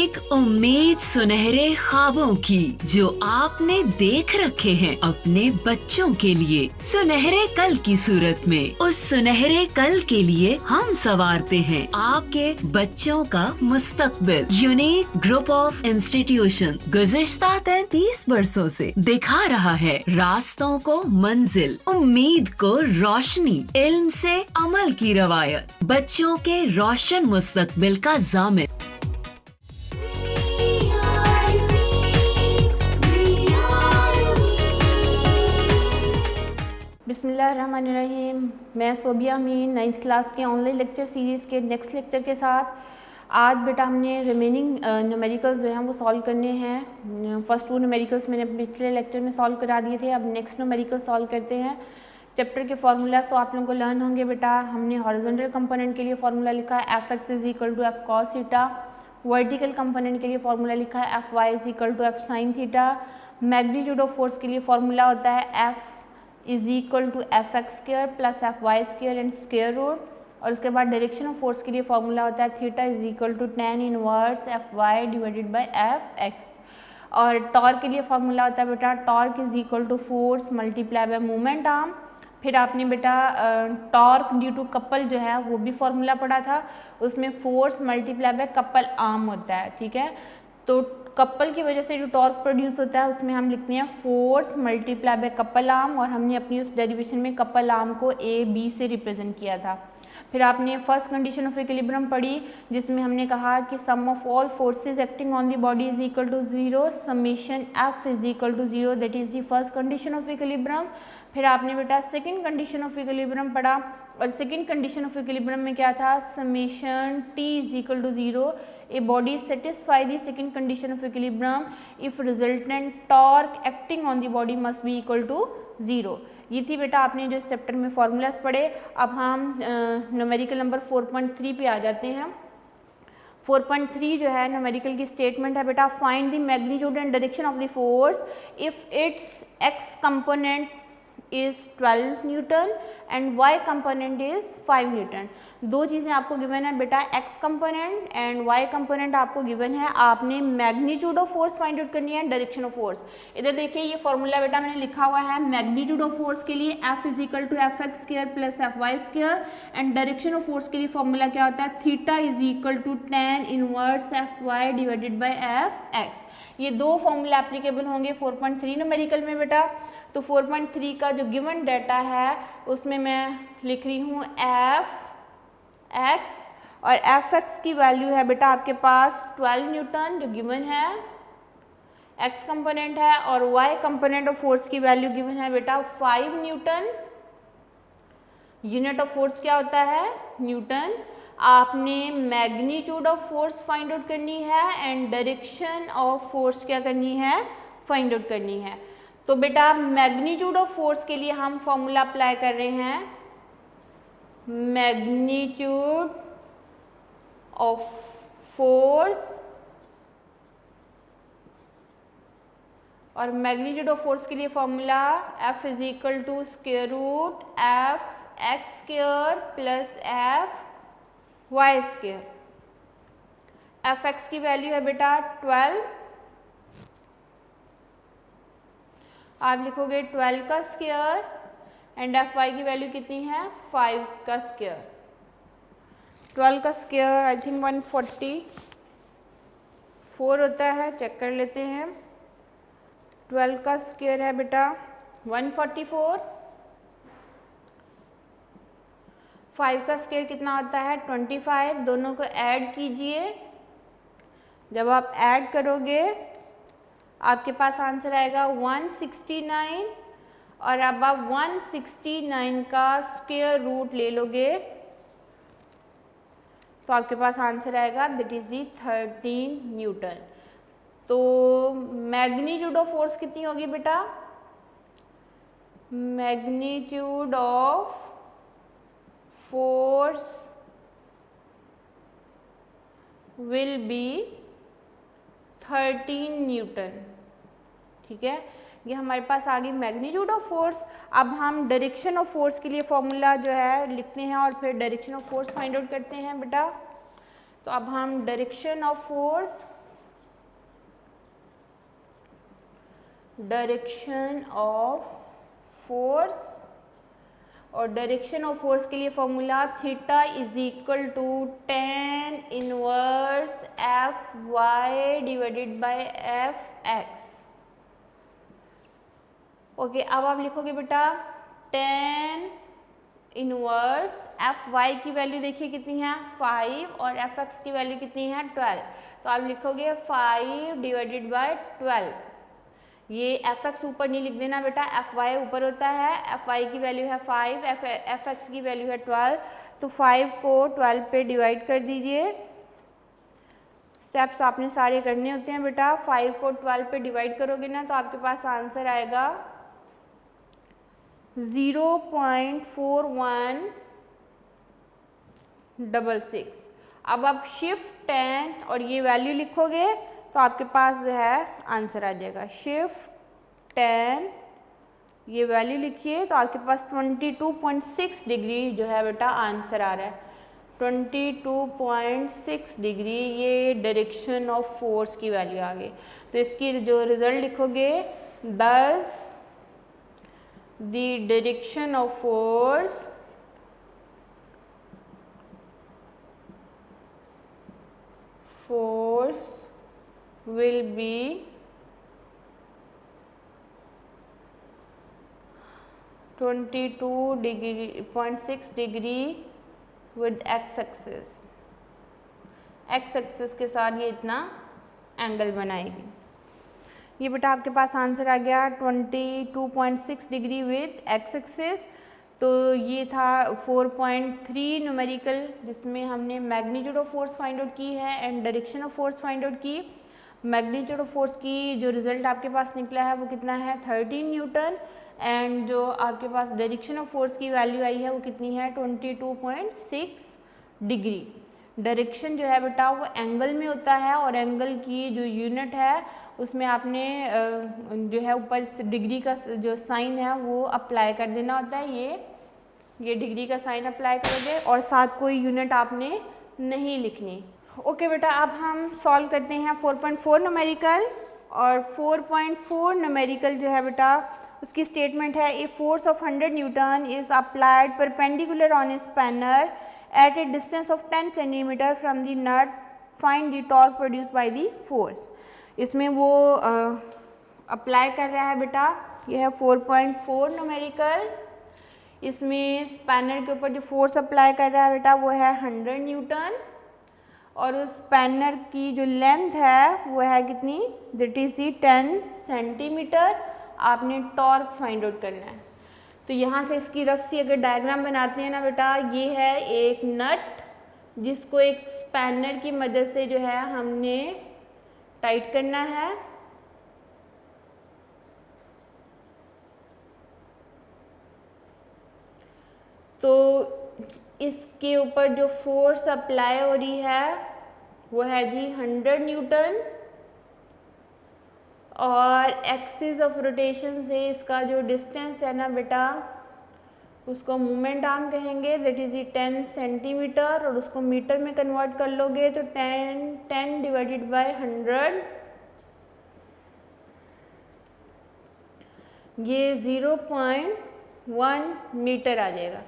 एक उम्मीद सुनहरे ख्वाबों की जो आपने देख रखे हैं अपने बच्चों के लिए, सुनहरे कल की सूरत में। उस सुनहरे कल के लिए हम संवारते हैं आपके बच्चों का मुस्तकबिल। यूनिक ग्रुप ऑफ इंस्टीट्यूशन गुज़िश्ता 33 वर्षों से दिखा रहा है रास्तों को मंजिल, उम्मीद को रोशनी, इल्म से अमल की रवायत, बच्चों के रोशन मुस्तकबिल का जामिन। बिस्मिल्लाहिर्रहमानिर्रहीम। मैं सोबिया अमीन 9th क्लास के ऑनलाइन लेक्चर सीरीज़ के नेक्स्ट लेक्चर के साथ आज बेटा हमने रिमेनिंग न्यूमेरिकल्स जो हैं वो सॉल्व करने हैं। फर्स्ट 2 न्यूमेरिकल्स मैंने पिछले लेक्चर में सॉल्व करा दिए थे। अब नेक्स्ट न्यूमेरिकल सॉल्व करते हैं। चैप्टर के फार्मूलाज तो आप लोगों को लर्न होंगे बेटा। हमने हॉरिजॉन्टल कंपोनेंट के लिए फार्मूला लिखा है f(x) = f cos theta. Vertical component के लिए फार्मूला लिखा है f(y) = f sin theta. Magnitude of force के लिए फार्मूला होता है f = fx² + fy² and square root. और उसके बाद डायरेक्शन ऑफ फोर्स के लिए फार्मूला होता है theta = tan inverse fy / fx। और टॉर्क के लिए फार्मूला होता है बेटा torque = force multiply by moment arm. फिर आपने बेटा टॉर्क ड्यू टू कपल जो है वो भी फार्मूला पढ़ा था, उसमें force multiply bye couple arm होता है। ठीक है, तो कपल की वजह से जो टॉर्क प्रोड्यूस होता है उसमें हम लिखते हैं force multiply bye couple arm, और हमने अपनी उस डेरिवेशन में कपल आर्म को ए बी से रिप्रेजेंट किया था। फिर आपने फर्स्ट कंडीशन ऑफ इक्विलिब्रियम पढ़ी जिसमें हमने कहा कि sum of all forces acting on the body = 0, summation f = 0, that is the first condition of equilibrium. फिर आपने बेटा सेकंड कंडीशन ऑफ इक्विलिब्रियम पढ़ा, और सेकंड कंडीशन ऑफ इक्विलिब्रियम में क्या था, summation t = 0। A body satisfy the second condition of equilibrium if resultant torque acting on the body must be equal to 0। ये थी बेटा आपने जो इस चैप्टर में फार्मूलाज पढ़े। अब हम न्यूमेरिकल नंबर 4.3 पे आ जाते हैं। 4.3 जो है न्यूमेरिकल की स्टेटमेंट है बेटा, find the magnitude and direction of the force if it's x component is 12 Newton and y component is 5 Newton. दो चीज़ें आपको गिवन है बेटा, x component and y component आपको गिवन है। आपने magnitude of force find out करनी है, डायरेक्शन ऑफ फोर्स। इधर देखिए ये फॉर्मूला बेटा मैंने लिखा हुआ है मैग्नीट्यूड ऑफ फोर्स के लिए f = fx² + fy² and direction of force के लिए फॉर्मूला क्या होता है, theta = tan inverse fy / fx। ये दो फॉर्मूला एप्लीकेबल होंगे 4.3 न्यूमेरिकल में बेटा। तो 4.3 का जो गिवन डाटा है उसमें मैं लिख रही हूँ fx, और fx की वैल्यू है बेटा आपके पास 12 न्यूटन जो गिवन है, x कंपोनेंट है, और y कंपोनेंट ऑफ फोर्स की वैल्यू गिवन है बेटा 5 न्यूटन। यूनिट ऑफ फोर्स क्या होता है, न्यूटन। आपने magnitude of force find out करनी है एंड डायरेक्शन ऑफ फोर्स क्या करनी है, फाइंड आउट करनी है। तो बेटा मैग्नीट्यूड ऑफ फोर्स के लिए हम फॉर्मूला अप्लाई कर रहे हैं, मैग्नीट्यूड ऑफ फोर्स, और मैग्नीट्यूड ऑफ फोर्स के लिए formula f = fx² + fy²। fx की वैल्यू है बेटा 12, आप लिखोगे 12 का स्क्वायर, एंड fy की वैल्यू कितनी है, 5 का स्क्वायर। 12 का स्क्वायर आई थिंक 144 होता है, चेक कर लेते हैं। 12 का स्क्वायर है बेटा 144, 5 का स्क्वायर कितना होता है 25। दोनों को ऐड कीजिए, जब आप ऐड करोगे आपके पास आंसर आएगा 169, और अब आप 169 का स्क्वायर रूट ले लोगे तो आपके पास आंसर आएगा दैट इज दी 13 न्यूटन। तो मैग्नीट्यूड ऑफ फोर्स कितनी होगी बेटा, magnitude of force will be 13 Newton. ठीक है, ये हमारे पास आ गई मैग्नीट्यूड ऑफ फोर्स। अब हम डायरेक्शन ऑफ फोर्स के लिए फॉर्मूला जो है लिखते हैं और फिर direction of force find out करते हैं बेटा। तो अब हम direction of force direction of force, और डायरेक्शन ऑफ फोर्स के लिए formula theta is equal to tan inverse F Y divided by F X. Okay, अब आप लिखोगे बेटा tan इनवर्स एफ वाई की वैल्यू देखिए कितनी है 5 और एफ एक्स की वैल्यू कितनी है 12, तो आप लिखोगे 5 डिवाइडेड बाय 12। ये एफ एक्स ऊपर नहीं लिख देना बेटा, एफ वाई ऊपर होता है, एफ वाई की वैल्यू है 5, एफ एक्स की वैल्यू है 12, तो 5 को 12 पे डिवाइड कर दीजिए। स्टेप्स आपने सारे करने होते हैं बेटा। 5 को 12 पे डिवाइड करोगे ना तो आपके पास आंसर आएगा 0.4166। अब आप शिफ्ट 10 और ये वैल्यू लिखोगे तो आपके पास जो है आंसर आ जाएगा। शिफ्ट 10 ये वैल्यू लिखिए तो आपके पास 22.6 डिग्री जो है बेटा आंसर आ रहा है। 22.6 डिग्री ये डायरेक्शन ऑफ फोर्स की वैल्यू आ गई। तो इसकी जो रिजल्ट लिखोगे, दस the direction of force will be 22.6 degree with x axis। x axis के साथ ये इतना एंगल बनाएगी। ये बेटा आपके पास आंसर आ गया 22.6 डिग्री विथ एक्स एक्सिस। तो ये था 4.3 न्यूमेरिकल जिसमें हमने magnitude of force find out की है and direction of force find out की। मैग्नीट्यूड ऑफ फोर्स की जो रिजल्ट आपके पास निकला है वो कितना है 13 न्यूटन, एंड जो आपके पास डायरेक्शन ऑफ फोर्स की वैल्यू आई है वो कितनी है 22.6 डिग्री। डायरेक्शन जो है बेटा वो एंगल में होता है और एंगल की जो यूनिट है उसमें आपने जो है ऊपर डिग्री का जो साइन है वो अप्लाई कर देना होता है। ये डिग्री का साइन अप्लाई करोगे और साथ कोई यूनिट आपने नहीं लिखनी। ओके बेटा, अब हम सॉल्व करते हैं 4.4 न्यूमेरिकल। और 4.4 न्यूमेरिकल जो है बेटा उसकी स्टेटमेंट है, a force of 100 Newton is applied perpendicular on A spanner at a distance of 10 centimeter from the nut, find the torque produced by the force। इसमें वो अप्लाई कर रहा है बेटा, यह है 4.4 न्यूमेरिकल। इसमें स्पैनर के ऊपर जो फोर्स अप्लाई कर रहा है बेटा वो है 100 न्यूटन, और उस स्पैनर की जो लेंथ है वो है कितनी, दैट इज 10 सेंटीमीटर। आपने टॉर्क फाइंड आउट करना है। तो यहाँ से इसकी रफ सी अगर डायग्राम बनाते हैं ना बेटा, ये है एक नट जिसको एक स्पैनर की मदद से जो है हमने टाइट करना है। तो इसके ऊपर जो फोर्स अप्लाई हो रही है वो है जी 100 न्यूटन, और एक्सिस ऑफ रोटेशन से इसका जो डिस्टेंस है ना बेटा उसको मोमेंट आर्म कहेंगे, दैट इज 10 सेंटीमीटर, और उसको मीटर में कन्वर्ट कर लोगे तो 10 डिवाइडेड बाय 100, ये 0.1 मीटर आ जाएगा।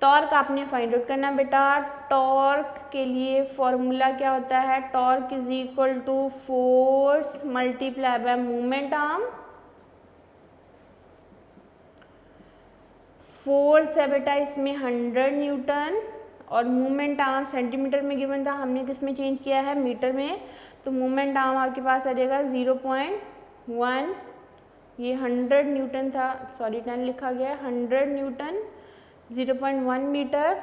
टॉर्क आपने फाइंड आउट करना बेटा। टॉर्क के लिए फॉर्मूला क्या होता है, torque is equal to force multiply by moment arm. Force है बेटा इसमें 100 न्यूटन, और मोमेंट आर्म सेंटीमीटर में गिवन था, हमने किस में चेंज किया है मीटर में, तो मोमेंट आर्म आपके पास आ जाएगा 0.1। ये 100 न्यूटन था, सॉरी 10 लिखा गया, 100 न्यूटन 0.1 मीटर।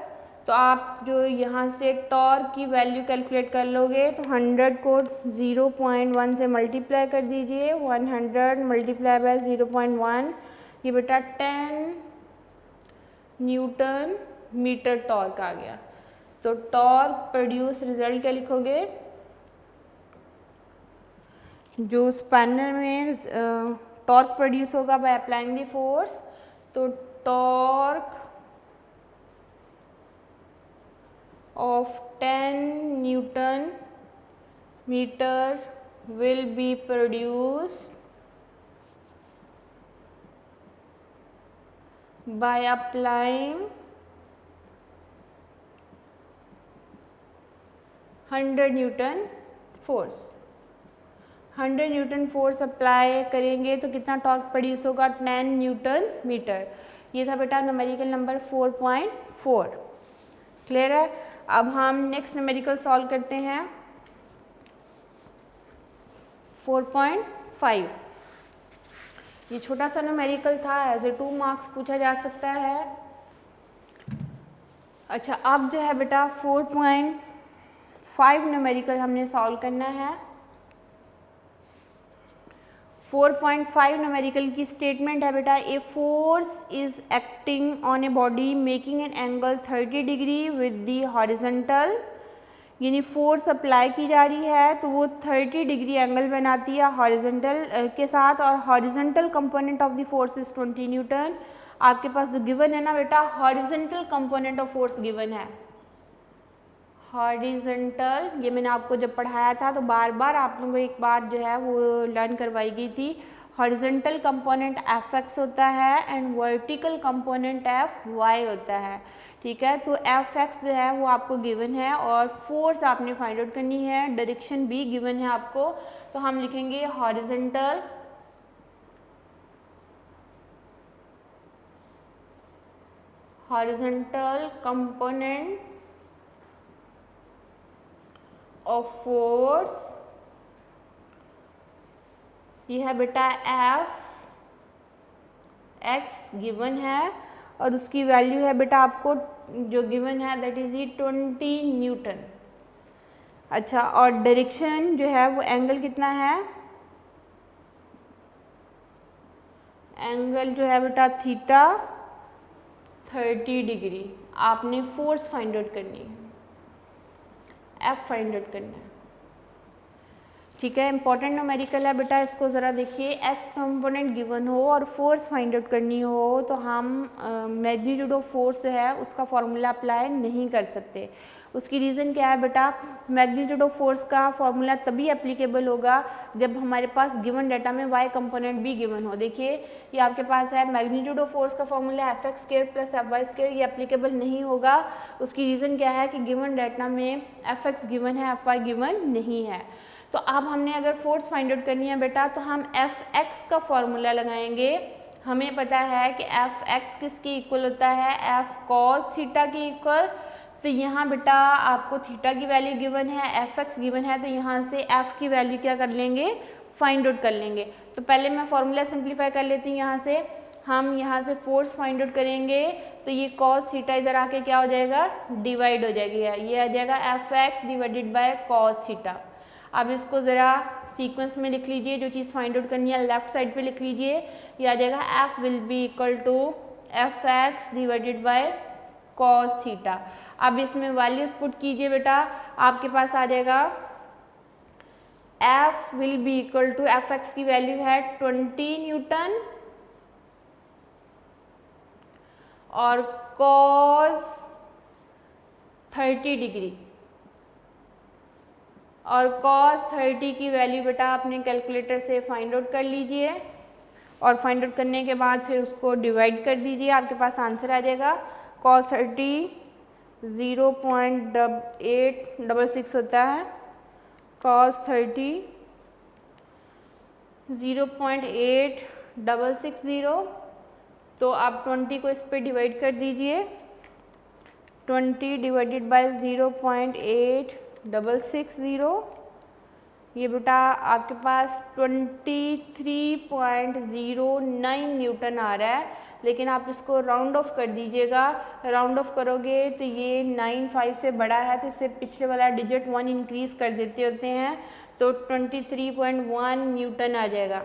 तो आप जो यहाँ से टॉर्क की वैल्यू कैलकुलेट कर लोगे तो 100 को 0.1 से मल्टीप्लाई कर दीजिए, 100 मल्टीप्लाई बाय 0.1, ये बेटा 10 न्यूटन मीटर टॉर्क आ गया। तो टॉर्क प्रोड्यूस रिजल्ट क्या लिखोगे, जो स्पैनर में टॉर्क प्रोड्यूस होगा बाय अप्लाइंग द फोर्स, तो torque of 10 Newton meter will be produced by applying 100 Newton force. 100 Newton force apply करेंगे तो कितना टॉर्क प्रोड्यूस होगा, 10 न्यूटन मीटर। ये था बेटा न्यूमेरिकल नंबर 4.4। क्लियर है। अब हम नेक्स्ट न्यूमेरिकल सॉल्व करते हैं 4.5। ये छोटा सा न्यूमेरिकल था, एज ए 2 मार्क्स पूछा जा सकता है। अच्छा, अब जो है बेटा 4.5 न्यूमेरिकल हमने सॉल्व करना है। 4.5 न्यूमेरिकल की स्टेटमेंट है बेटा, a force is acting on a body making an angle 30 degree with the horizontal, यानी फोर्स अप्लाई की जा रही है तो वो 30 डिग्री एंगल बनाती है हॉरिजॉन्टल के साथ, और horizontal component of the force is 20 Newton. आपके पास जो गिवन है ना बेटा, horizontal component of force given है। हॉरिजॉन्टल, ये मैंने आपको जब पढ़ाया था तो बार बार आप लोगों को एक बात जो है वो लर्न करवाई गई थी। हॉरिजॉन्टल कंपोनेंट एफ एक्स होता है and vertical component F Y होता है। ठीक है, तो एफ एक्स जो है वो आपको गिवन है और फोर्स आपने फाइंड आउट करनी है, डायरेक्शन भी गिवन है आपको। तो हम लिखेंगे हॉरिजॉन्टल कंपोनेंट ऑफ फोर्स, ये है बेटा एफ एक्स गिवन है और उसकी वैल्यू है बेटा आपको जो गिवन है दैट इज 20 न्यूटन। अच्छा, और डायरेक्शन जो है वो एंगल कितना है, एंगल जो है बेटा थीटा 30 डिग्री। आपने फोर्स फाइंड आउट करनी है, एफ फाइंड आउट करना है। ठीक है, इंपॉर्टेंट न्यूमेरिकल है बेटा, इसको ज़रा देखिए। एक्स कंपोनेंट गिवन हो और फोर्स फाइंड आउट करनी हो तो हम मैग्नीट्यूड ऑफ फोर्स जो है उसका फॉर्मूला अप्लाई नहीं कर सकते। उसकी रीज़न क्या है बेटा, मैग्नीट्यूड ऑफ फोर्स का फॉर्मूला तभी एप्लीकेबल होगा जब हमारे पास गिवन डाटा में वाई कंपोनेंट भी गिवन हो। देखिए ये आपके पास है, मैग्नीट्यूड ऑफ फोर्स का formula F X square plus F Y square, ये एप्लीकेबल नहीं होगा। उसकी रीज़न क्या है कि गिवन डाटा में एफ एक्स गिवन है, एफ वाई गिवन नहीं है। तो अब हमने अगर फोर्स फाइंड आउट करनी है बेटा तो हम एफ एक्स का फॉर्मूला लगाएंगे। हमें पता है कि एफ एक्स किसके इक्वल होता है, एफ कॉस थीटा के इक्वल। तो यहाँ बेटा आपको थीटा की वैल्यू गिवन है, एफ एक्स गिवन है, तो यहाँ से एफ की वैल्यू क्या कर लेंगे, फाइंड आउट कर लेंगे। तो पहले मैं फॉर्मूला सिंप्लीफाई कर लेती हूँ। हम यहाँ से फोर्स फाइंड आउट करेंगे तो ये कॉस थीटा इधर आके क्या हो जाएगा, डिवाइड हो जाएगी, ये आ जाएगा F X divided by cos theta. अब इसको ज़रा सीक्वेंस में लिख लीजिए, जो चीज़ फाइंड आउट करनी है लेफ्ट साइड पे लिख लीजिए। ये आ जाएगा F will be equal to F X divided by cos theta. अब इसमें वैल्यूज पुट कीजिए बेटा, आपके पास आ जाएगा F will be equal to, F X की वैल्यू है 20 न्यूटन और कॉस 30 डिग्री, और cos 30 की वैल्यू बेटा आपने कैलकुलेटर से फाइंड आउट कर लीजिए और फाइंड आउट करने के बाद फिर उसको डिवाइड कर दीजिए, आपके पास आंसर आ जाएगा। cos 30 0.866 होता है, cos 30 0.8660। तो आप 20 को इस पर डिवाइड कर दीजिए, 20 डिवाइडेड बाय 0.8660, ये बेटा आपके पास 23.09 न्यूटन आ रहा है। लेकिन आप इसको राउंड ऑफ कर दीजिएगा, राउंड ऑफ करोगे तो ये 9.5 से बड़ा है तो इससे पिछले वाला डिजिट 1 इंक्रीज़ कर देते होते हैं, तो 23.1 न्यूटन आ जाएगा।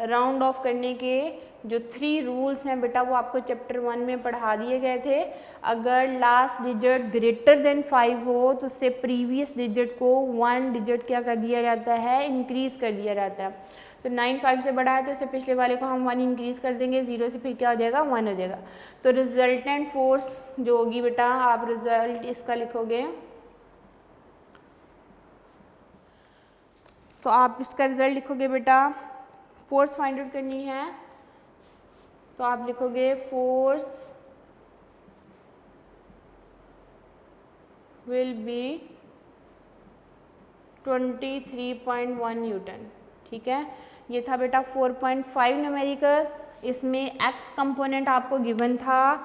राउंड ऑफ करने के जो 3 रूल्स हैं बेटा वो आपको चैप्टर 1 में पढ़ा दिए गए थे। अगर लास्ट डिजिट ग्रेटर देन 5 हो तो उससे प्रीवियस डिजिट को 1 डिजिट क्या कर दिया जाता है, इंक्रीज़ कर दिया जाता है। तो 9.5 से बड़ा है तो इससे पिछले वाले को हम 1 इंक्रीज़ कर देंगे, 0 से फिर क्या हो जाएगा, 1 हो जाएगा। तो रिजल्टेंट फोर्स जो होगी बेटा, आप रिजल्ट इसका लिखोगे, तो आप इसका रिजल्ट लिखोगे बेटा, फोर्स फाइंड आउट करनी है तो आप लिखोगे फोर्स विल बी 23.1 न्यूटन। ठीक है, ये था बेटा 4.5 न्यूमेरिकल। इसमें एक्स कंपोनेंट आपको गिवन था,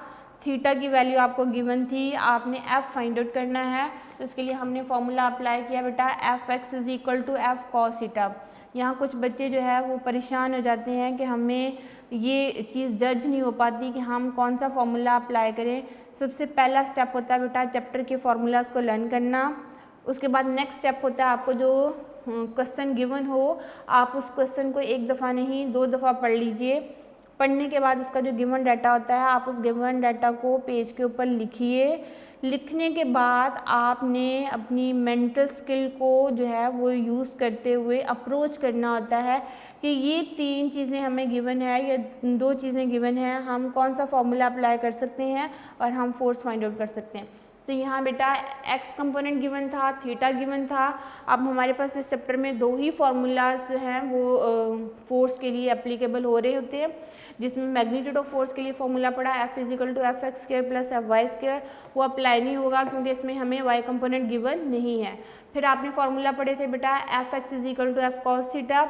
थीटा की वैल्यू आपको गिवन थी, आपने एफ फाइंड आउट करना है। तो इसके लिए हमने फॉर्मूला अप्लाई किया बेटा, F X is equal to F cos theta. यहाँ कुछ बच्चे जो है वो परेशान हो जाते हैं कि हमें ये चीज़ जज नहीं हो पाती कि हम कौन सा फॉर्मूला अप्लाई करें। सबसे पहला स्टेप होता है बेटा चैप्टर के फॉर्मूलाज को लर्न करना। उसके बाद नेक्स्ट स्टेप होता है आपको जो क्वेश्चन गिवन हो आप उस क्वेश्चन को एक दफ़ा नहीं 2 दफ़ा पढ़ लीजिए। पढ़ने के बाद उसका जो गिवन डाटा होता है आप उस गिवन डाटा को पेज के ऊपर लिखिए। लिखने के बाद आपने अपनी मेंटल स्किल को जो है वो यूज़ करते हुए अप्रोच करना होता है कि ये 3 चीज़ें हमें गिवन है या 2 चीज़ें गिवन है, हम कौन सा फॉर्मूला अप्लाई कर सकते हैं और हम फोर्स फाइंड आउट कर सकते हैं। तो यहाँ बेटा एक्स कंपोनेंट गिवन था, थीटा गिवन था। अब हमारे पास इस चैप्टर में 2 ही फार्मूलाज जो हैं वो फोर्स के लिए एप्लीकेबल हो रहे होते हैं, जिसमें मैग्नीट्यूड ऑफ फोर्स के लिए फॉर्मूला पड़ा F is equal to F X square plus F Y square, वो अप्लाई नहीं होगा क्योंकि इसमें हमें वाई कंपोनेंट गिवन नहीं है। फिर आपने फॉर्मूला पढ़े थे बेटा F X is equal to F cos theta,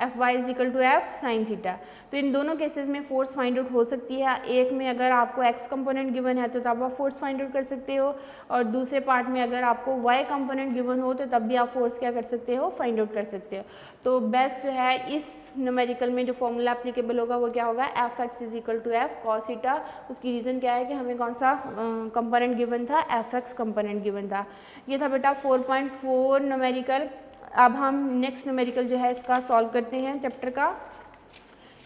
F Y is equal to F sine theta. तो इन दोनों केसेस में फोर्स फाइंड आउट हो सकती है। एक में अगर आपको एक्स कंपोनेंट गिवन है तो तब आप फोर्स फाइंड आउट कर सकते हो, और दूसरे पार्ट में अगर आपको वाई कंपोनेंट गिवन हो तो तब भी आप फोर्स क्या कर सकते हो, फाइंड आउट कर सकते हो। तो बेस्ट जो है इस न्यूमेरिकल में जो फॉर्मूला एप्लीकेबल होगा वो क्या होगा, F X is equal to F cos theta. उसकी रीज़न क्या है कि हमें कौन सा कंपोनेंट गिवन था, एफ एक्स कंपोनेंट गिवन था। ये था बेटा 4.4 न्यूमेरिकल। अब हम नेक्स्ट न्यूमेरिकल जो है इसका सॉल्व करते हैं चैप्टर का।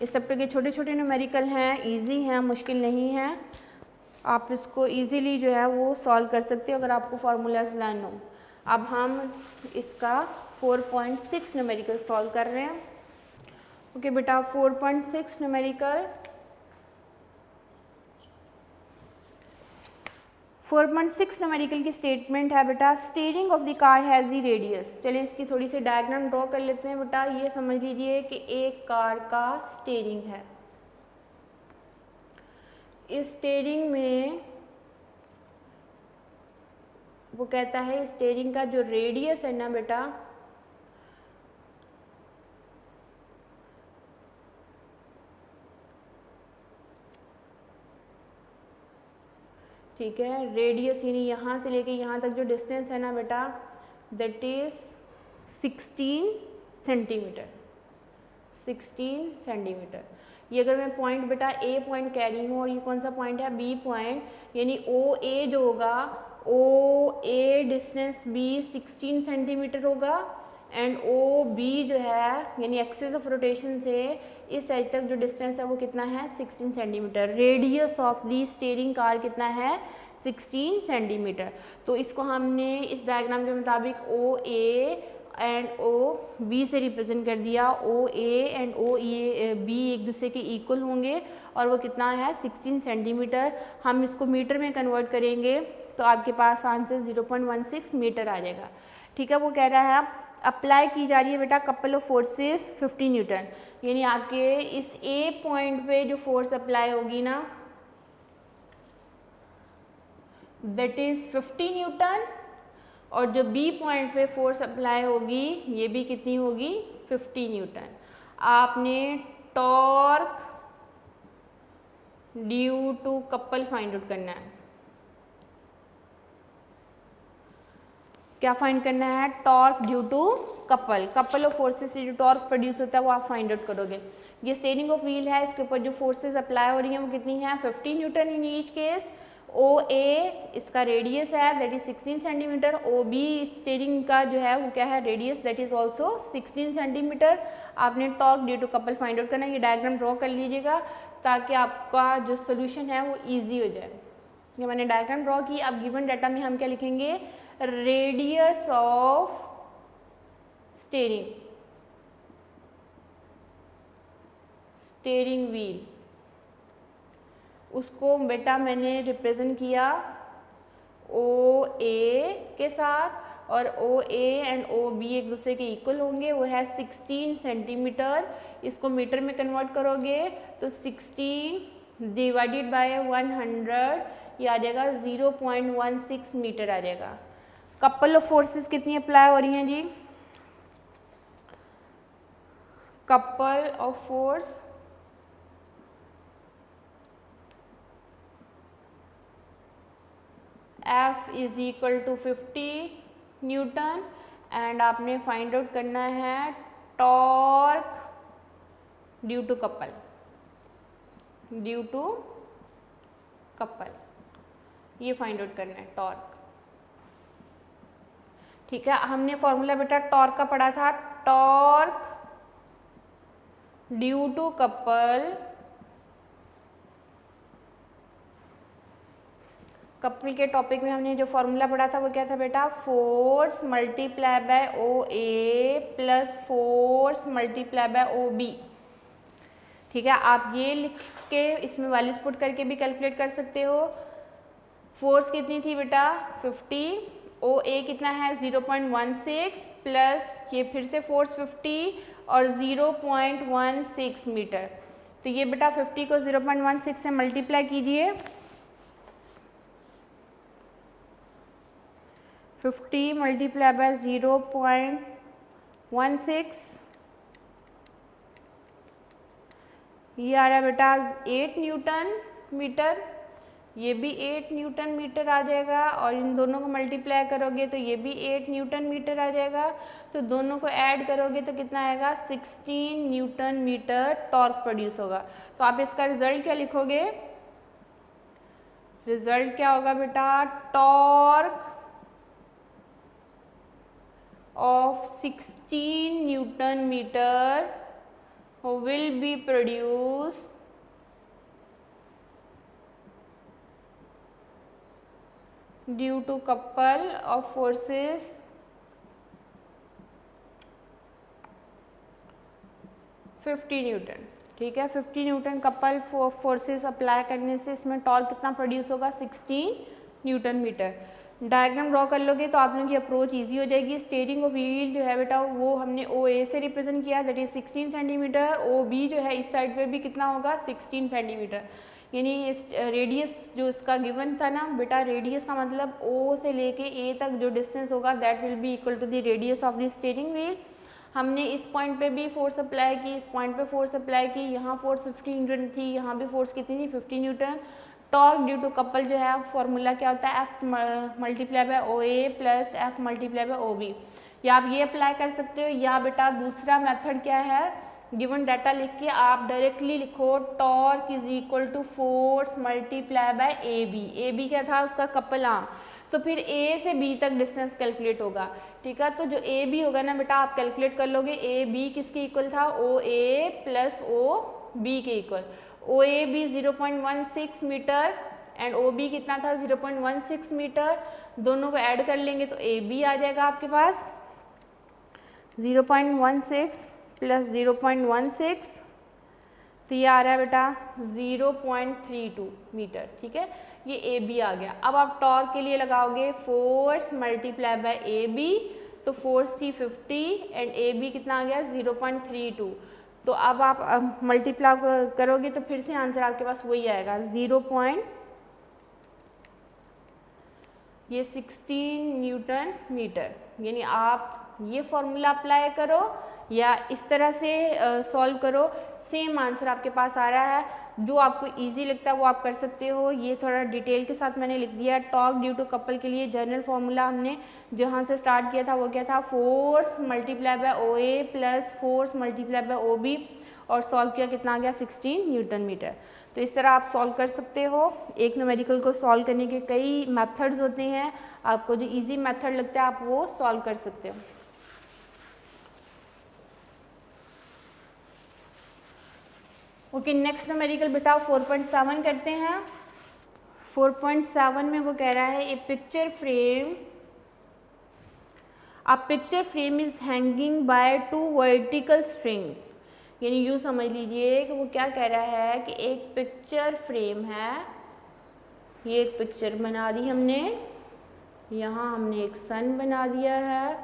इस चैप्टर के छोटे छोटे न्यूमेरिकल हैं, इजी हैं, मुश्किल नहीं है। आप इसको इजीली जो है वो सॉल्व कर सकते हो अगर आपको फार्मूलाज लर्न हो। अब हम इसका 4.6 न्यूमेरिकल सॉल्व कर रहे हैं। ओके बेटा 4.6 न्यूमेरिकल 4.6 न्यूमेरिकल की स्टेटमेंट है बेटा, steering of the car has the radius. चलिए इसकी थोड़ी सी डायग्राम ड्रॉ कर लेते हैं बेटा। ये समझ लीजिए कि एक कार का स्टीयरिंग है। इस स्टीयरिंग में वो कहता है स्टीयरिंग का जो रेडियस है ना बेटा, ठीक है, रेडियस यानी यहाँ से लेके यहाँ तक जो डिस्टेंस है ना बेटा दैट इज 16 सेंटीमीटर। 16 सेंटीमीटर। ये अगर मैं पॉइंट बेटा ए पॉइंट कह रही हूँ और ये कौन सा पॉइंट है, बी पॉइंट, यानी ओ ए जो होगा, ओ ए डिस्टेंस बी 16 सेंटीमीटर होगा एंड ओ बी जो है यानी एक्सिस ऑफ रोटेशन से इस साइड तक जो डिस्टेंस है वो कितना है, 16 centimetre. Radius of the steering car कितना है, 16 सेंटीमीटर। तो इसको हमने इस डायग्राम के मुताबिक ओ ए एंड ओ बी से रिप्रेजेंट कर दिया। ओ ए एंड ओ बी एक दूसरे के इक्वल होंगे और वो कितना है, 16 सेंटीमीटर। हम इसको मीटर में कन्वर्ट करेंगे तो आपके पास आंसर 0.16 मीटर आ जाएगा। ठीक है, वो कह रहा है अप्लाई की जा रही है बेटा कपल ऑफ फोर्सेस 50 न्यूटन, यानी आपके इस ए पॉइंट पे जो फोर्स अप्लाई होगी ना दैट इज 50 न्यूटन, और जो बी पॉइंट पे फोर्स अप्लाई होगी ये भी कितनी होगी, 50 न्यूटन। आपने torque due to couple find out करना है। क्या फाइंड करना है, torque due to couple. Couple of forces से जो टॉर्क प्रोड्यूस होता है वो आप फाइंड आउट करोगे। ये स्टीयरिंग ऑफ व्हील है, इसके ऊपर जो फोर्सेस अप्लाई हो रही हैं वो कितनी है, 50 newton in each case. O A इसका रेडियस है that is 16 centimetre. O B steering का जो है वो क्या है, radius that is also 16 centimetre. आपने torque due to couple find out करना है। ये डायग्राम ड्रॉ कर लीजिएगा ताकि आपका जो सोल्यूशन है वो ईजी हो जाए। ये मैंने डायग्राम ड्रॉ की। अब गिवन डाटा में हम क्या लिखेंगे, रेडियस ऑफ स्टीयरिंग व्हील, उसको बेटा मैंने रिप्रेजेंट किया ओ ए के साथ, और ओ ए एंड ओ बी एक दूसरे के इक्वल होंगे, वो है 16 सेंटीमीटर। इसको मीटर में कन्वर्ट करोगे तो 16 डिवाइडेड बाय 100, ये आ जाएगा 0.16 मीटर आ जाएगा। कपल ऑफ फोर्सेस कितनी अप्लाई हो रही हैं जी? Couple of force F is equal to 50 newton and आपने फाइंड आउट करना है torque due to couple, due to couple, ये फाइंड आउट करना है टॉर्क। ठीक है, हमने फॉर्मूला बेटा टॉर्क का पढ़ा था, torque due to couple, couple के टॉपिक में हमने जो फॉर्मूला पढ़ा था वो क्या था बेटा? Force multiply by O A plus force multiply by O B. ठीक है, आप ये लिख के इसमें वैल्यूज पुट करके भी कैलकुलेट कर सकते हो। फोर्स कितनी थी बेटा? 50, ओ ए कितना है? 0.16 प्लस ये फिर से फोर्स 50 और 0.16 मीटर। तो ये बेटा 50 को 0.16 से मल्टीप्लाई कीजिए, 50 मल्टीप्लाई बाय 0.16, ये आ रहा है बेटा 8 न्यूटन मीटर, ये भी 8 न्यूटन मीटर आ जाएगा और इन दोनों को मल्टीप्लाई करोगे तो ये भी 8 न्यूटन मीटर आ जाएगा। तो दोनों को ऐड करोगे तो कितना आएगा? 16 न्यूटन मीटर टॉर्क प्रोड्यूस होगा। तो आप इसका रिजल्ट क्या लिखोगे? रिजल्ट क्या होगा बेटा? Torque of 16 Newton meter will be produced due to couple of forces $50 Newton. ठीक है, 50 न्यूटन कपल फोर्सेस अप्लाई करने से इसमें टॉर्क कितना प्रोड्यूस होगा? 16 न्यूटन मीटर। डायग्राम ड्रॉ कर लोगे तो आप लोगों की अप्रोच इजी हो जाएगी। स्टीयरिंग ऑफ व्हील जो है बेटा वो हमने ओ ए से रिप्रेजेंट किया, that is 16 centimetre. O B जो है इस साइड पे भी कितना होगा? 16 सेंटीमीटर। यानी इस रेडियस जो इसका गिवन था ना बेटा, रेडियस का मतलब ओ से लेके ए तक जो डिस्टेंस होगा that will be equal to the radius of the steering wheel. हमने इस पॉइंट पे भी फोर्स अप्लाई की, इस पॉइंट पे फोर्स अप्लाई की, यहाँ फोर्स 50 न्यूटन थी, यहाँ भी फोर्स कितनी थी? 50 newton. Torque due to couple जो है फॉर्मूला क्या होता है? F multiply by O A plus F multiply by O B. या आप ये अप्लाई कर सकते हो, या बेटा दूसरा मेथड क्या है? गिवन डाटा लिख के आप डायरेक्टली लिखो torque is equal to force multiply by A B. A B क्या था? उसका कपल आर्म। तो फिर ए से बी तक डिस्टेंस कैलकुलेट होगा। ठीक है, तो जो ए बी होगा ना बेटा आप कैलकुलेट कर लोगे। ए बी किसके इक्वल था? O A plus O B के equal. O A B 0.16 metre and O B कितना था? 0.16 मीटर। दोनों को ऐड कर लेंगे तो ए बी आ जाएगा आपके पास 0.16 प्लस 0.16, तो ये आ रहा है बेटा 0.32 मीटर। ठीक है, ये ए बी आ गया। अब आप टॉर्क के लिए लगाओगे force multiply by A B, तो फोर्स थी 50 एंड ए बी कितना आ गया? 0.32। तो अब आप मल्टीप्लाई करोगे तो फिर से आंसर आपके पास वही आएगा 16 न्यूटन मीटर। यानी आप ये फॉर्मूला अप्लाई करो या इस तरह से सॉल्व करो, सेम आंसर आपके पास आ रहा है। जो आपको इजी लगता है वो आप कर सकते हो। ये थोड़ा डिटेल के साथ मैंने लिख दिया। टॉर्क ड्यू टू कपल के लिए जनरल फॉर्मूला हमने जहाँ से स्टार्ट किया था वो क्या था? Force multiply by O A plus force multiply by O B, और सॉल्व किया कितना आ गया? 16 न्यूटन मीटर। तो इस तरह आप सॉल्व कर सकते हो। एक न्यूमेरिकल को सॉल्व करने के कई मेथड्स होते हैं, आपको जो इजी मेथड लगता है आप वो सॉल्व कर सकते हो। ओके, नेक्स्ट न्यूमेरिकल बेटा 4.7 करते हैं। 4.7 में वो कह रहा है a picture frame is hanging by 2 vertical strings. यानी यूँ समझ लीजिए कि वो क्या कह रहा है कि एक पिक्चर फ्रेम है, ये एक पिक्चर बना दी हमने, यहाँ हमने एक सन बना दिया है,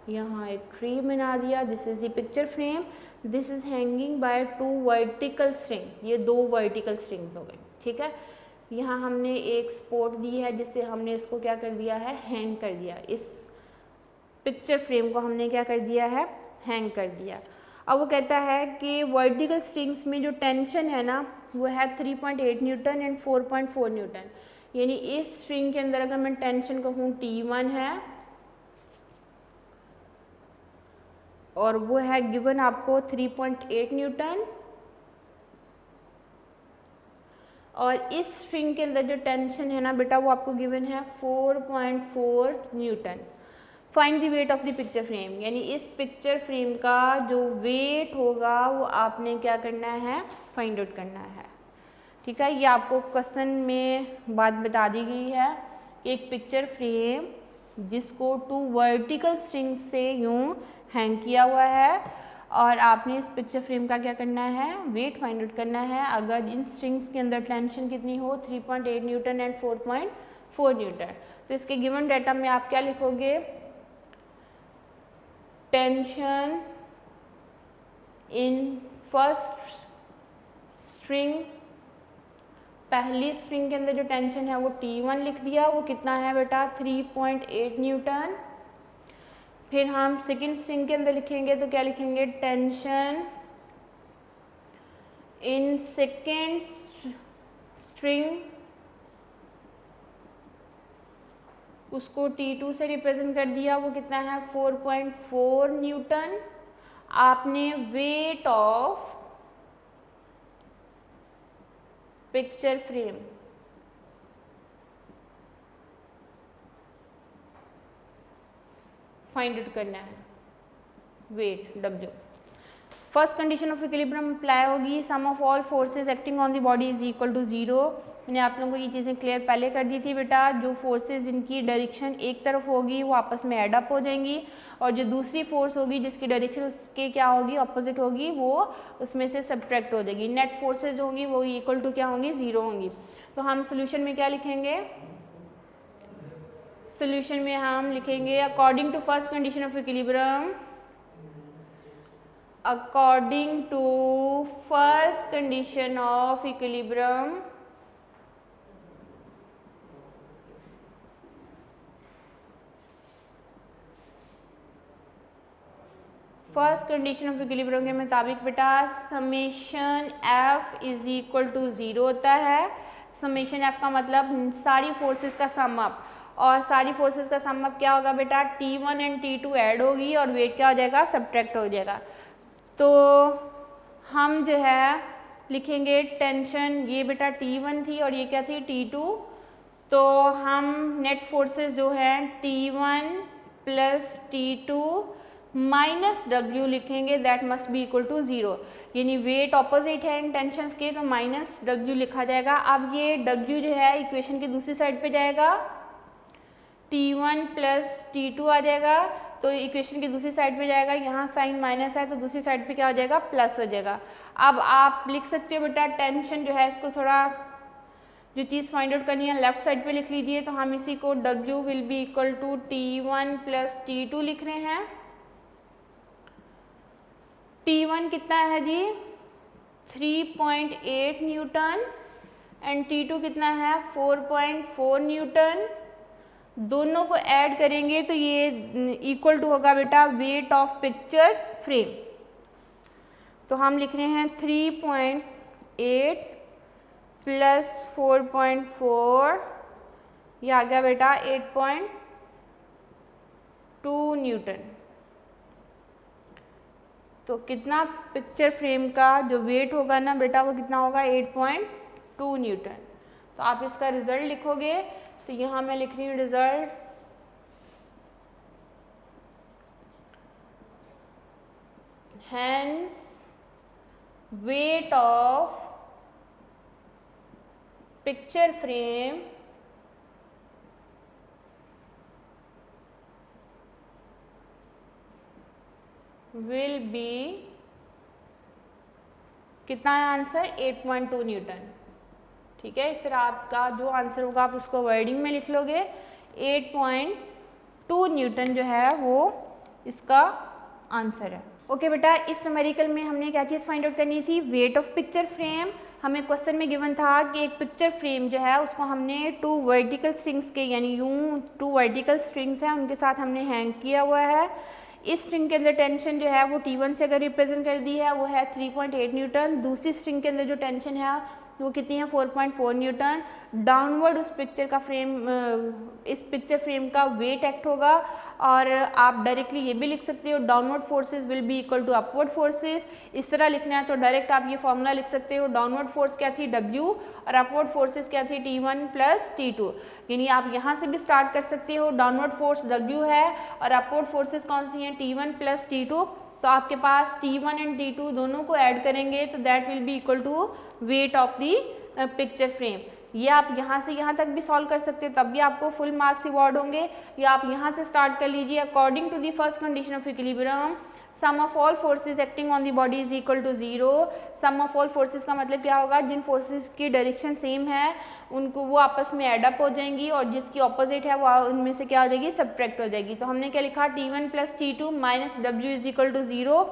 यहाँ एक ट्री बना दिया, this is the picture frame, this is hanging by 2 vertical string, ये 2 वर्टिकल स्ट्रिंग्स हो गए, ठीक है। यहाँ हमने एक सपोर्ट दी है जिससे हमने इसको क्या कर दिया है, हैंग कर दिया, इस पिक्चर फ्रेम को हमने क्या कर दिया है, हैंग कर दिया। अब वो कहता है कि वर्टिकल स्ट्रिंग्स में जो टेंशन है ना वो है 3.8 न्यूटन एंड 4.4 न्यूटन, यानी इस स्ट्रिंग के अंदर अगर मैं टेंशन कहूँ T1 है और वो है गिवन आपको 3.8 न्यूटन, और इस स्ट्रिंग के अंदर जो टेंशन है ना बेटा वो आपको गिवन है 4.4 Newton. Find the wait of the picture frame, यानी इस पिक्चर फ्रेम का जो वेट होगा वो आपने क्या करना है, फाइंड आउट करना है, ठीक है। ये आपको क्वेश्चन में बात बता दी गई है कि एक पिक्चर फ्रेम जिसको 2 वर्टिकल स्ट्रिंग से यूं हैंग किया हुआ है और आपने इस पिक्चर फ्रेम का क्या करना है, वेट फाइंड आउट करना है। अगर इन स्ट्रिंग्स के अंदर टेंशन कितनी हो, 3.8 न्यूटन एंड 4.4 न्यूटन, तो इसके गिवन डाटा में आप क्या लिखोगे, टेंशन इन फर्स्ट स्ट्रिंग, पहली स्ट्रिंग के अंदर जो टेंशन है वो T1 लिख दिया, वो कितना है बेटा 3.8 न्यूटन। फिर हम सेकेंड स्ट्रिंग के अंदर लिखेंगे तो क्या लिखेंगे, टेंशन इन सेकेंड स्ट्रिंग, उसको T2 से रिप्रेजेंट कर दिया, वो कितना है 4.4 न्यूटन। आपने weight of picture frame find out करना है, weight W। First condition of equilibrium apply होगी, sum of all forces acting on the body is equal to 0। मैंने आप लोगों को ये चीज़ें क्लियर पहले कर दी थी बेटा, जो फोर्सेस जिनकी डायरेक्शन एक तरफ होगी वो आपस में एड अप हो जाएंगी, और जो दूसरी फोर्स होगी जिसकी डायरेक्शन उसके क्या होगी, अपोजिट होगी, वो उसमें से सब्ट्रैक्ट हो जाएगी। नेट फोर्सेज होंगी वो इक्वल टू क्या होंगी, 0 होंगी। तो हम सोल्यूशन में क्या लिखेंगे, सोल्यूशन में हम लिखेंगे according to first condition of equilibrium, according to first condition of equilibrium, first condition of equilibrium के मुताबिक बेटा summation F is equal to 0 होता है। समेशन F का मतलब सारी फोर्सेस का सम अप, और सारी फोर्सेस का सम अप क्या होगा बेटा, T1 एंड T2 ऐड होगी और वेट क्या हो जाएगा, सब्ट्रैक्ट हो जाएगा। तो हम जो है लिखेंगे टेंशन, ये बेटा T1 थी और ये क्या थी, T2, तो हम नेट फोर्सेस जो है T1 plus T2 minus W लिखेंगे, that must be equal to 0, यानी वेट ऑपोजिट है इन टेंशंस के तो माइनस W लिखा जाएगा। अब ये W जो है इक्वेशन की दूसरी साइड पे जाएगा, T1 प्लस T2 आ जाएगा, तो इक्वेशन की दूसरी साइड पे जाएगा, यहाँ साइन माइनस है तो दूसरी साइड पे क्या हो जाएगा, प्लस हो जाएगा। अब आप लिख सकते हो बेटा टेंशन जो है इसको थोड़ा जो चीज़ फाइंड आउट करनी है लेफ्ट साइड पे लिख लीजिए, तो हम इसी को W will be equal to T1 plus T2 लिख रहे हैं। T1 कितना है जी, 3.8 न्यूटन एंड T2 कितना है 4.4 न्यूटन। दोनों को ऐड करेंगे तो ये इक्वल टू होगा बेटा वेट ऑफ पिक्चर फ्रेम। तो हम लिख रहे हैं 3.8 प्लस 4.4, ये आ गया बेटा 8.2 न्यूटन। तो कितना पिक्चर फ्रेम का जो वेट होगा ना बेटा वो कितना होगा, 8.2 न्यूटन। तो आप इसका रिजल्ट लिखोगे, तो यहाँ मैं लिख रही हूँ result, hence weight of picture frame will be, कितना है आंसर, 8.2 न्यूटन। ठीक है, इस तरह आपका जो आंसर होगा आप उसको वर्डिंग में लिख लोगे, 8.2 न्यूटन जो है वो इसका आंसर है। ओके बेटा, इस न्यूमेरिकल में हमने क्या चीज़ फाइंड आउट करनी थी? Wait of picture frame. हमें क्वेश्चन में गिवन था कि एक पिक्चर फ्रेम जो है उसको हमने 2 वर्टिकल स्ट्रिंग्स के, यानी यूं 2 वर्टिकल स्ट्रिंग्स हैं उनके साथ हमने हैंग किया हुआ है। इस स्ट्रिंग के अंदर टेंशन जो है वो T1 से अगर रिप्रेजेंट कर दी है वो है 3.8 न्यूटन। दूसरी स्ट्रिंग के अंदर जो टेंशन है वो कितनी है? 4.4 न्यूटन। डाउनवर्ड उस पिक्चर का फ्रेम, इस पिक्चर फ्रेम का वेट एक्ट होगा। और आप डायरेक्टली ये भी लिख सकते हो downward forces will be equal to upward forces. इस तरह लिखना है तो डायरेक्ट आप ये फॉर्मूला लिख सकते हो। डाउनवर्ड फोर्स क्या थी? W, और अपवर्ड फोर्सेस क्या थी? T1 plus T2। यानी आप यहाँ से भी स्टार्ट कर सकते हो। डाउनवर्ड फोर्स W है और अपवर्ड फोर्सेस कौन सी हैं? T1 plus T2। तो आपके पास T1 एंड T2 दोनों को ऐड करेंगे तो that will be equal to weight of the picture frame. ये आप यहाँ से यहाँ तक भी सॉल्व कर सकते हैं, तब भी आपको फुल मार्क्स अवॉर्ड होंगे। या आप यहाँ से स्टार्ट कर लीजिए। According to the first condition of equilibrium sum of all forces acting on the body is equal to 0। Sum of all forces का मतलब क्या होगा? जिन फोर्सेज की डायरेक्शन सेम है उनको वो आपस में एड अप हो जाएंगी और जिसकी ऑपोजिट है वो उनमें से क्या हो जाएगी? सब्ट्रैक्ट हो जाएगी। तो हमने क्या लिखा? T1 plus T2 minus W is equal to 0।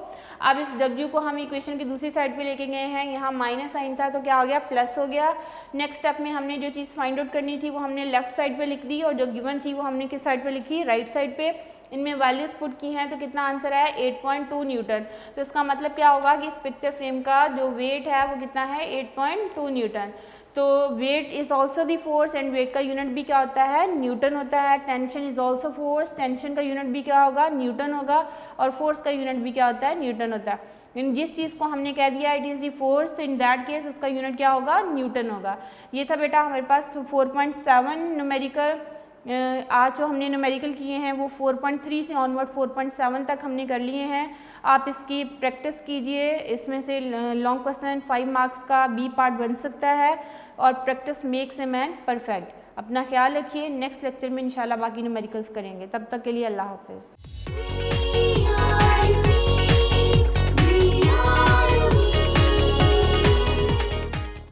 अब इस W को हम इक्वेशन की दूसरी साइड पे लेके गए हैं, यहाँ माइनस साइन था तो क्या हो गया? प्लस हो गया। नेक्स्ट स्टेप में हमने जो चीज़ फाइंड आउट करनी थी वो हमने लेफ्ट साइड पे लिख दी और जो गिवन थी वो हमने किस साइड पे लिखी? राइट साइड पे। इनमें वैल्यूज पुट की हैं तो कितना आंसर है? 8.2 न्यूटन। तो इसका मतलब क्या होगा कि इस पिक्चर फ्रेम का जो वेट है वो कितना है? 8.2 न्यूटन। तो weight is also the force and weight का यूनिट भी क्या होता है? न्यूटन होता है। Tension is also force, tension का यूनिट भी क्या होगा? न्यूटन होगा। और फोर्स का यूनिट भी क्या होता है? न्यूटन होता है। इन जिस चीज़ को हमने कह दिया इट इज़ दी फोर्स, तो इन दैट केस उसका यूनिट क्या होगा? न्यूटन होगा। ये था बेटा हमारे पास 4.7 न्यूमेरिकल। आज जो हमने न्यूमेरिकल किए हैं वो 4.3 से ऑनवर्ड 4.7 तक हमने कर लिए हैं। आप इसकी प्रैक्टिस कीजिए। इसमें से लॉन्ग क्वेश्चन 5 मार्क्स का बी पार्ट बन सकता है और practice makes a man perfect. अपना ख्याल रखिए। नेक्स्ट लेक्चर में इंशाल्लाह बाकी न्यूमेरिकल्स करेंगे। तब तक के लिए अल्लाह हाफिज़।